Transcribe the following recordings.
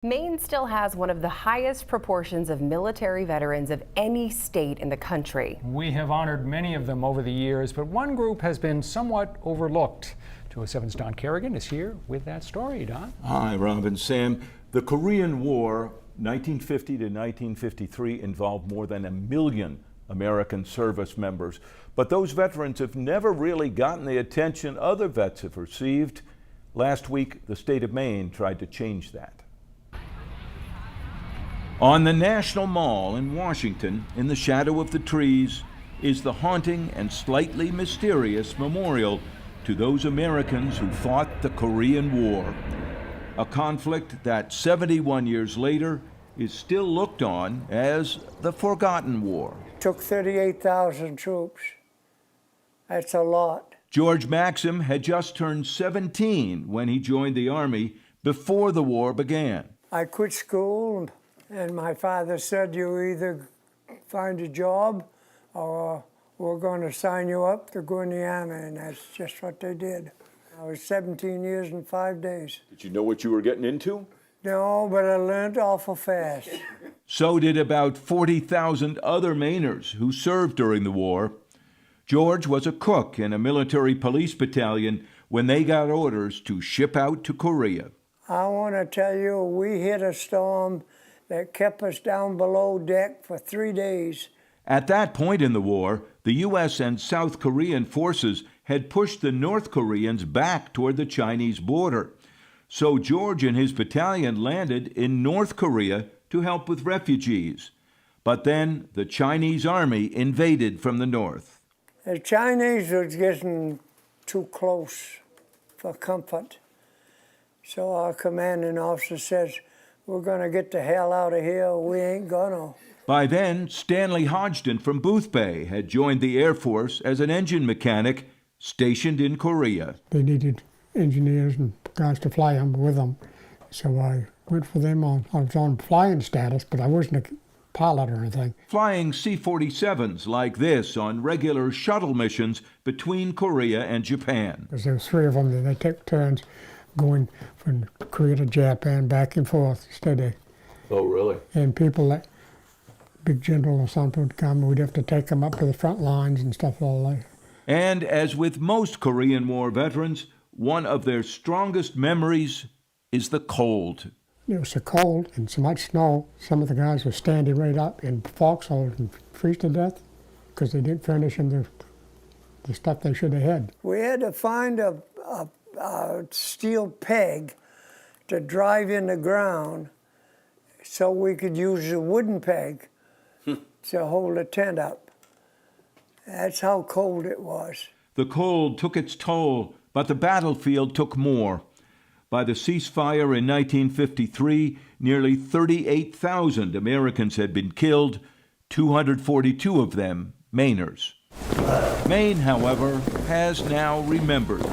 Maine still has one of the highest proportions of military veterans of any state in the country. We have honored many of them over the years, but one group has been somewhat overlooked. 207's Don Kerrigan is here with that story. Don? Hi, Rob and Sam. The Korean War, 1950 to 1953, involved more than 1 million American service members. But those veterans have never really gotten the attention other vets have received. Last week, the state of Maine tried to change that. On the National Mall in Washington, in the shadow of the trees, is the haunting and slightly mysterious memorial to those Americans who fought the Korean War, a conflict that 71 years later is still looked on as the forgotten war. Took 38,000 troops. That's a lot. George Maxim had just turned 17 when he joined the Army before the war began. I quit school, and my father said, you either find a job or we're going to sign you up to go in the Army, and that's just what they did. I was 17 years and 5 days. Did you know what you were getting into? No, but I learned awful fast. So did about 40,000 other Mainers who served during the war. George was a cook in a military police battalion when they got orders to ship out to Korea. I want to tell you, we hit a storm that kept us down below deck for 3 days. At that point in the war, the U.S. and South Korean forces had pushed the North Koreans back toward the Chinese border. So George and his battalion landed in North Korea to help with refugees. But then the Chinese army invaded from the north. The Chinese was getting too close for comfort. So our commanding officer says, we're going to get the hell out of here, or we ain't gonna. By then, Stanley Hodgson from Booth Bay had joined the Air Force as an engine mechanic stationed in Korea. They needed engineers and guys to fly them with them. So I went for them I was on flying status, but I wasn't a pilot or anything. Flying C-47s like this on regular shuttle missions between Korea and Japan. Because there was 3 of them, and they took turns going from Korea to Japan back and forth steady. Oh, really? And people like big general or something would come, we'd have to take them up to the front lines and stuff all that. And as with most Korean War veterans, one of their strongest memories is the cold. It was so cold and so much snow, some of the guys were standing right up in foxholes and freeze to death because they didn't furnish them the stuff they should have had. We had to find a steel peg to drive in the ground so we could use a wooden peg to hold the tent up. That's how cold it was. The cold took its toll, but the battlefield took more. By the ceasefire in 1953, nearly 38,000 Americans had been killed, 242 of them Mainers. Maine, however, has now remembered,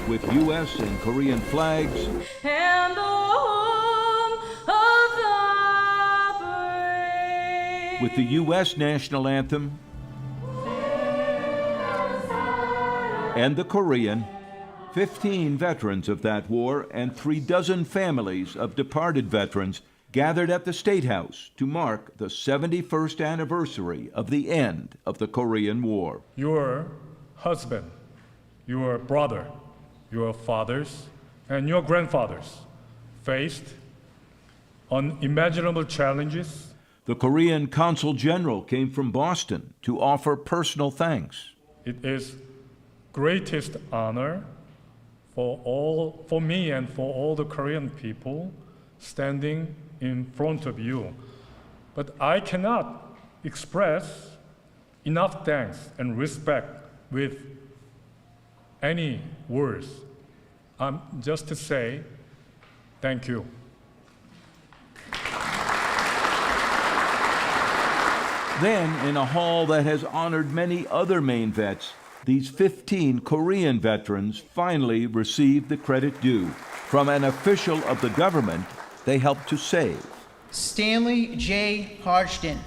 with U.S. and Korean flags and the home of the brave. with the U.S. national anthem and the Korean. 15 veterans of that war and 36 families of departed veterans gathered at the State House to mark the 71st anniversary of the end of the Korean War. Your husband, your brother, your fathers, and your grandfathers faced unimaginable challenges. The Korean Consul General came from Boston to offer personal thanks. It is greatest honor for me and for all the Korean people standing in front of you. But I cannot express enough thanks and respect with any words. Just to say thank you. Then, in a hall that has honored many other Maine vets, these 15 Korean veterans finally received the credit due from an official of the government they helped to save. Stanley J. Hodgson.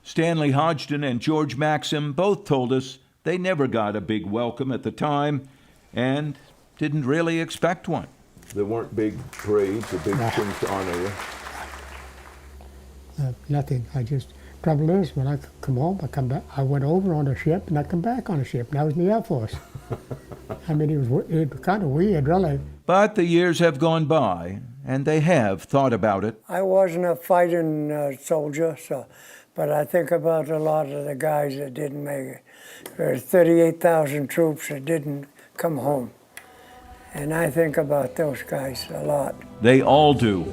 Stanley Hodgson and George Maxim both told us they never got a big welcome at the time, and didn't really expect one. There weren't big parades or big things to honor you. Nothing. Trouble is, when I come home, I come back. I went over on a ship, and I come back on a ship, and I was in the Air Force. I mean, it was kind of weird, really. But the years have gone by, and they have thought about it. I wasn't a fighting soldier, but I think about a lot of the guys that didn't make it. There were 38,000 troops that didn't come home. And I think about those guys a lot. They all do.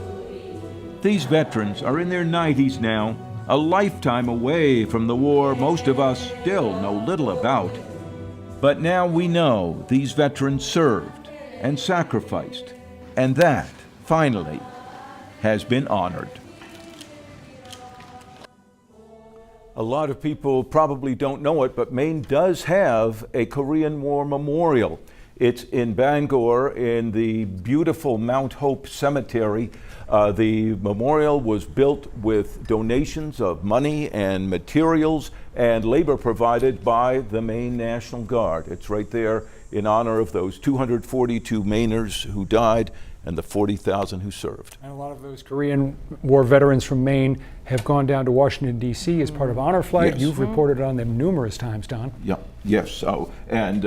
These veterans are in their 90s now, a lifetime away from the war most of us still know little about. But now we know these veterans served and sacrificed, and that, finally, has been honored. A lot of people probably don't know it, but Maine does have a Korean War memorial. It's in Bangor in the beautiful Mount Hope Cemetery. The memorial was built with donations of money and materials and labor provided by the Maine National Guard. It's right there in honor of those 242 Mainers who died and the 40,000 who served. And a lot of those Korean War veterans from Maine have gone down to Washington, D.C. as part of Honor Flight. Yes. You've reported on them numerous times, Don. Yeah, yes. And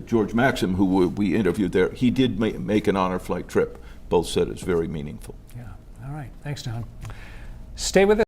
George Maxim, who we interviewed there, he did make an Honor Flight trip. Both said it's very meaningful. Yeah. All right. Thanks, Don. Stay with us.